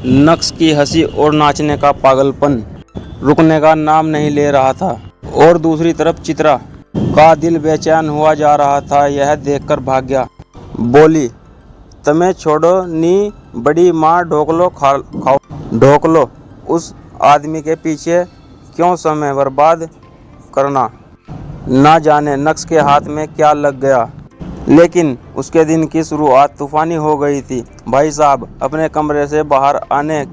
नक्श की हंसी और नाचने का पागलपन रुकने का नाम नहीं ले रहा था और दूसरी तरफ चित्रा का दिल बेचैन हुआ जा रहा था। यह देखकर भाग्या बोली, तमें छोड़ो नी बड़ी माँ, ढोकलो खाओ, ढोकलो। उस आदमी के पीछे क्यों समय बर्बाद करना। ना जाने नक्श के हाथ में क्या लग गया, लेकिन उसके दिन की शुरुआत तूफानी हो गई थी। भाई साहब अपने कमरे से बाहर आने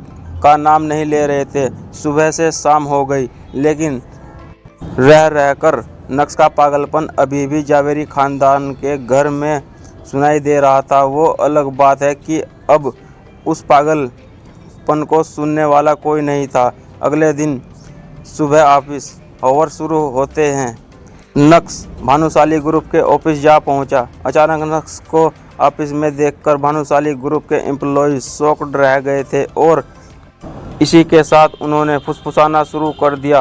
का नाम नहीं ले रहे थे। सुबह से शाम हो गई, लेकिन रह रहकर नक्श का पागलपन अभी भी जावेरी खानदान के घर में सुनाई दे रहा था। वो अलग बात है कि अब उस पागलपन को सुनने वाला कोई नहीं था। अगले दिन सुबह ऑफिस आवर शुरू होते हैं। नक्श भानुशाली ग्रुप के ऑफिस जा पहुंचा। अचानक नक्श को ऑफिस में देखकर भानुशाली ग्रुप के एम्प्लॉय शॉक्ड रह गए थे और इसी के साथ उन्होंने फुसफुसाना शुरू कर दिया।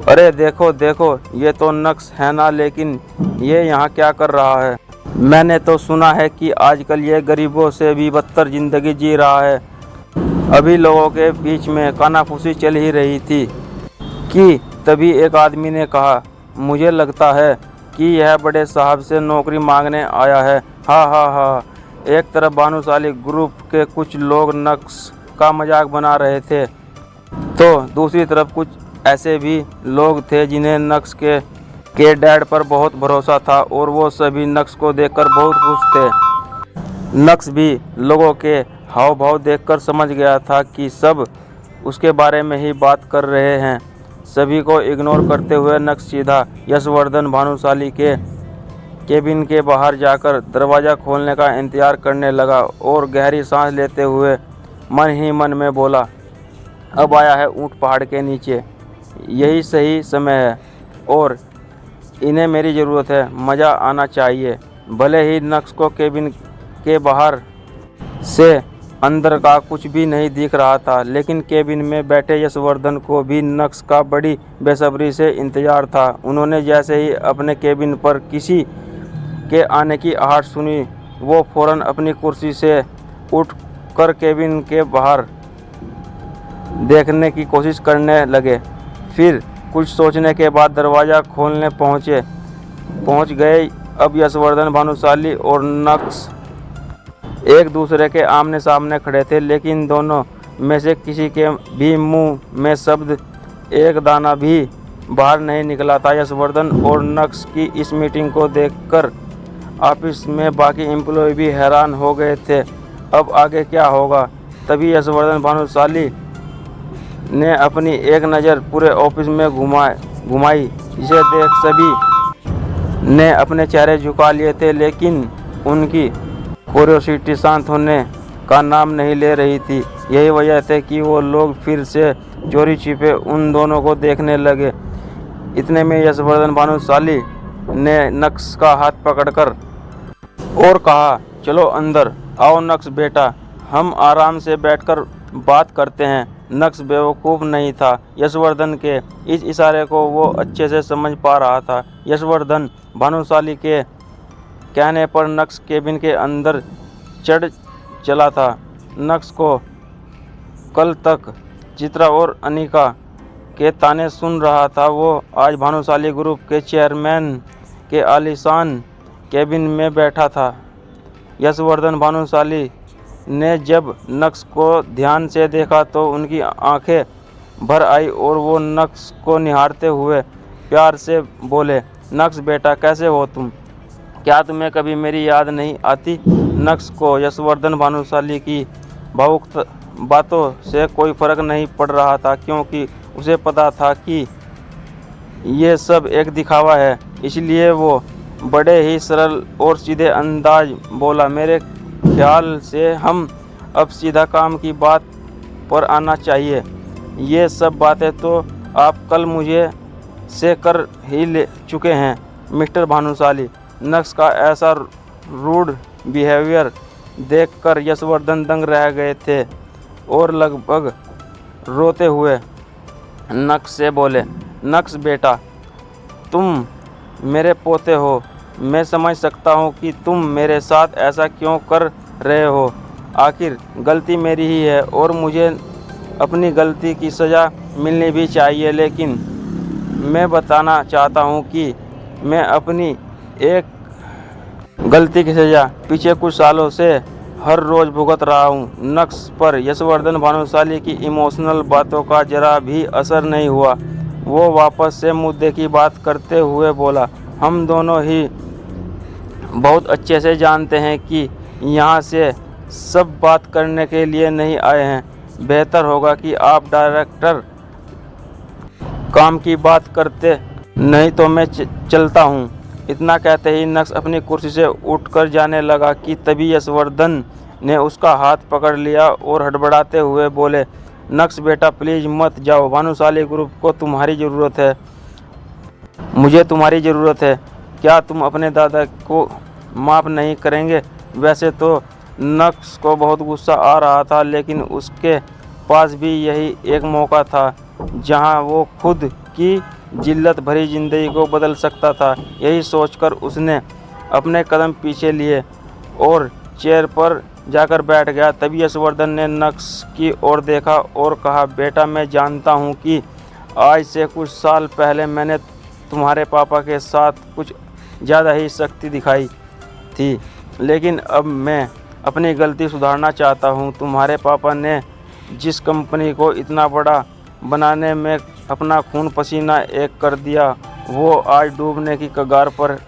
अरे देखो देखो, ये तो नक्श है ना, लेकिन ये यहाँ क्या कर रहा है। मैंने तो सुना है कि आजकल ये गरीबों से भी बदतर जिंदगी जी रहा है। अभी लोगों के बीच में कानाफूसी चल ही रही थी कि तभी एक आदमी ने कहा, मुझे लगता है कि यह बड़े साहब से नौकरी मांगने आया है। हाँ हाँ हाँ। एक तरफ भानुशाली ग्रुप के कुछ लोग नक्श का मजाक बना रहे थे, तो दूसरी तरफ कुछ ऐसे भी लोग थे जिन्हें नक्श के डैड पर बहुत भरोसा था और वो सभी नक्श को देखकर बहुत खुश थे। नक्श भी लोगों के हाव भाव देखकर समझ गया था कि सब उसके बारे में ही बात कर रहे हैं। सभी को इग्नोर करते हुए नक्श सीधा यशवर्धन भानुशाली के केबिन के बाहर जाकर दरवाज़ा खोलने का इंतज़ार करने लगा और गहरी सांस लेते हुए मन ही मन में बोला, अब आया है ऊंट पहाड़ के नीचे, यही सही समय है और इन्हें मेरी ज़रूरत है। मज़ा आना चाहिए। भले ही नक्श को केबिन के बाहर से अंदर का कुछ भी नहीं दिख रहा था, लेकिन केबिन में बैठे यशवर्धन को भी नक्श का बड़ी बेसब्री से इंतजार था। उन्होंने जैसे ही अपने केबिन पर किसी के आने की आहट सुनी, वो फौरन अपनी कुर्सी से उठकर केबिन के बाहर देखने की कोशिश करने लगे। फिर कुछ सोचने के बाद दरवाज़ा खोलने पहुंच गए। अब यशवर्धन भानुशाली और नक्श एक दूसरे के आमने सामने खड़े थे, लेकिन दोनों में से किसी के भी मुंह में शब्द एक दाना भी बाहर नहीं निकला था। यशवर्धन और नक्श की इस मीटिंग को देखकर ऑफिस में बाकी एम्प्लॉय भी हैरान हो गए थे। अब आगे क्या होगा। तभी यशवर्धन भानुशाली ने अपनी एक नज़र पूरे ऑफिस में घुमाई, जिसे देख सभी ने अपने चेहरे झुका लिए थे, लेकिन उनकी क्यूरियोसिटी शांत होने का नाम नहीं ले रही थी। यही वजह थी कि वो लोग फिर से चोरी छिपे उन दोनों को देखने लगे। इतने में यशवर्धन भानुशाली ने नक्श का हाथ पकड़कर और कहा, चलो अंदर आओ नक्श बेटा, हम आराम से बैठकर बात करते हैं। नक्श बेवकूफ़ नहीं था। यशवर्धन के इस इशारे को वो अच्छे से समझ पा रहा था। यशवर्धन भानुशाली के कहने पर नक्श केबिन के अंदर चढ़ चला था। नक्श को कल तक चित्रा और अनिका के ताने सुन रहा था, वो आज भानुशाली ग्रुप के चेयरमैन के आलीशान केबिन में बैठा था। यशवर्धन भानुशाली ने जब नक्श को ध्यान से देखा तो उनकी आंखें भर आई और वो नक्श को निहारते हुए प्यार से बोले, नक्श बेटा कैसे हो तुम? क्या तुम्हें कभी मेरी याद नहीं आती? नक्श को यशवर्धन भानुशाली की भावुक बातों से कोई फर्क नहीं पड़ रहा था, क्योंकि उसे पता था कि ये सब एक दिखावा है। इसलिए वो बड़े ही सरल और सीधे अंदाज बोला, मेरे ख्याल से हम अब सीधा काम की बात पर आना चाहिए। ये सब बातें तो आप कल मुझे से कर ही ले चुके हैं मिस्टर भानुशाली। नक्श का ऐसा रूड बिहेवियर देखकर यशवर्धन दंग रह गए थे और लगभग रोते हुए नक्श से बोले, नक्श बेटा तुम मेरे पोते हो, मैं समझ सकता हूँ कि तुम मेरे साथ ऐसा क्यों कर रहे हो। आखिर गलती मेरी ही है और मुझे अपनी गलती की सज़ा मिलनी भी चाहिए, लेकिन मैं बताना चाहता हूँ कि मैं अपनी एक गलती की सज़ा पिछले कुछ सालों से हर रोज़ भुगत रहा हूँ। नक्श पर यशवर्धन भानुशाली की इमोशनल बातों का जरा भी असर नहीं हुआ। वो वापस से मुद्दे की बात करते हुए बोला, हम दोनों ही बहुत अच्छे से जानते हैं कि यहाँ से सब बात करने के लिए नहीं आए हैं। बेहतर होगा कि आप डायरेक्टर काम की बात करते, नहीं तो मैं चलता हूँ। इतना कहते ही नक्श अपनी कुर्सी से उठकर जाने लगा कि तभी यशवर्धन ने उसका हाथ पकड़ लिया और हड़बड़ाते हुए बोले, नक्श बेटा प्लीज़ मत जाओ, भानुशाली ग्रुप को तुम्हारी ज़रूरत है, मुझे तुम्हारी ज़रूरत है। क्या तुम अपने दादा को माफ़ नहीं करेंगे? वैसे तो नक्श को बहुत गुस्सा आ रहा था, लेकिन उसके पास भी यही एक मौका था जहां वो खुद की जिल्लत भरी ज़िंदगी को बदल सकता था। यही सोचकर उसने अपने कदम पीछे लिए और चेयर पर जाकर बैठ गया। तभी यशवर्धन ने नक्श की ओर देखा और कहा, बेटा मैं जानता हूं कि आज से कुछ साल पहले मैंने तुम्हारे पापा के साथ कुछ ज़्यादा ही सख्ती दिखाई थी, लेकिन अब मैं अपनी गलती सुधारना चाहता हूं। तुम्हारे पापा ने जिस कंपनी को इतना बड़ा बनाने में अपना खून पसीना एक कर दिया, वो आज डूबने की कगार पर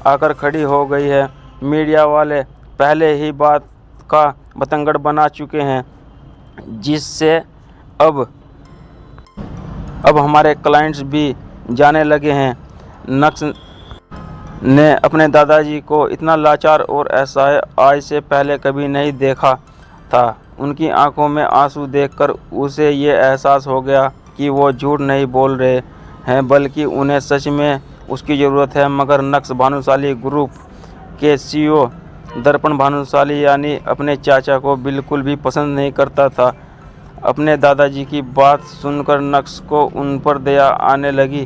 आकर खड़ी हो गई है। मीडिया वाले पहले ही बात का बतंगड़ बना चुके हैं, जिससे अब हमारे क्लाइंट्स भी जाने लगे हैं। नक्श ने अपने दादाजी को इतना लाचार और असहाय आज से पहले कभी नहीं देखा था। उनकी आंखों में आंसू देखकर उसे ये एहसास हो गया कि वो झूठ नहीं बोल रहे हैं, बल्कि उन्हें सच में उसकी ज़रूरत है। मगर नक्श भानुशाली ग्रुप के सीईओ दर्पण भानुशाली यानी अपने चाचा को बिल्कुल भी पसंद नहीं करता था। अपने दादाजी की बात सुनकर नक्श को उन पर दया आने लगी।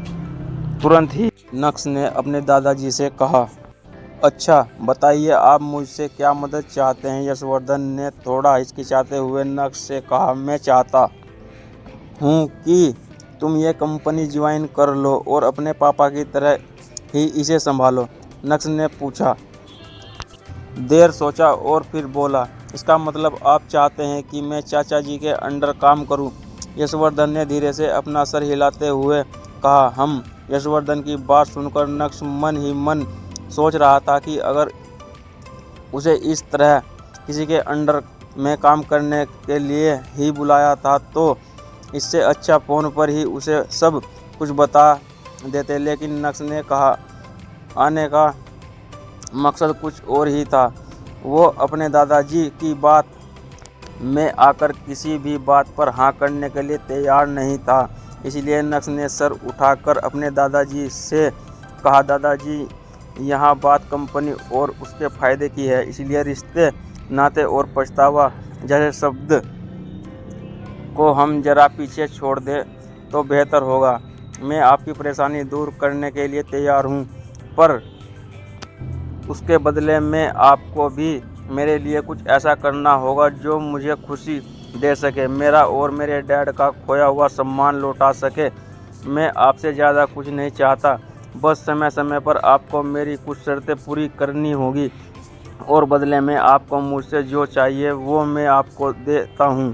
तुरंत ही नक्श ने अपने दादाजी से कहा, अच्छा बताइए आप मुझसे क्या मदद चाहते हैं? यशवर्धन ने थोड़ा हिचकिचाते हुए नक्श से कहा, मैं चाहता हूँ कि तुम ये कंपनी ज्वाइन कर लो और अपने पापा की तरह ही इसे संभालो। नक्श ने पूछा, देर सोचा और फिर बोला, इसका मतलब आप चाहते हैं कि मैं चाचा जी के अंडर काम करूं? यशवर्धन ने धीरे से अपना सर हिलाते हुए कहा, हम। यशवर्धन की बात सुनकर नक्श मन ही मन सोच रहा था कि अगर उसे इस तरह किसी के अंडर में काम करने के लिए ही बुलाया था तो इससे अच्छा फ़ोन पर ही उसे सब कुछ बता देते। लेकिन नक्श ने कहा, आने का मकसद कुछ और ही था। वो अपने दादाजी की बात में आकर किसी भी बात पर हाँ करने के लिए तैयार नहीं था। इसलिए नक्श ने सर उठाकर अपने दादाजी से कहा, दादाजी यहाँ बात कंपनी और उसके फ़ायदे की है, इसलिए रिश्ते नाते और पछतावा जैसे शब्द को हम जरा पीछे छोड़ दें तो बेहतर होगा। मैं आपकी परेशानी दूर करने के लिए तैयार हूँ, पर उसके बदले में आपको भी मेरे लिए कुछ ऐसा करना होगा जो मुझे खुशी दे सके, मेरा और मेरे डैड का खोया हुआ सम्मान लौटा सके। मैं आपसे ज़्यादा कुछ नहीं चाहता, बस समय समय पर आपको मेरी कुछ शर्तें पूरी करनी होगी और बदले में आपको मुझसे जो चाहिए वो मैं आपको देता हूँ।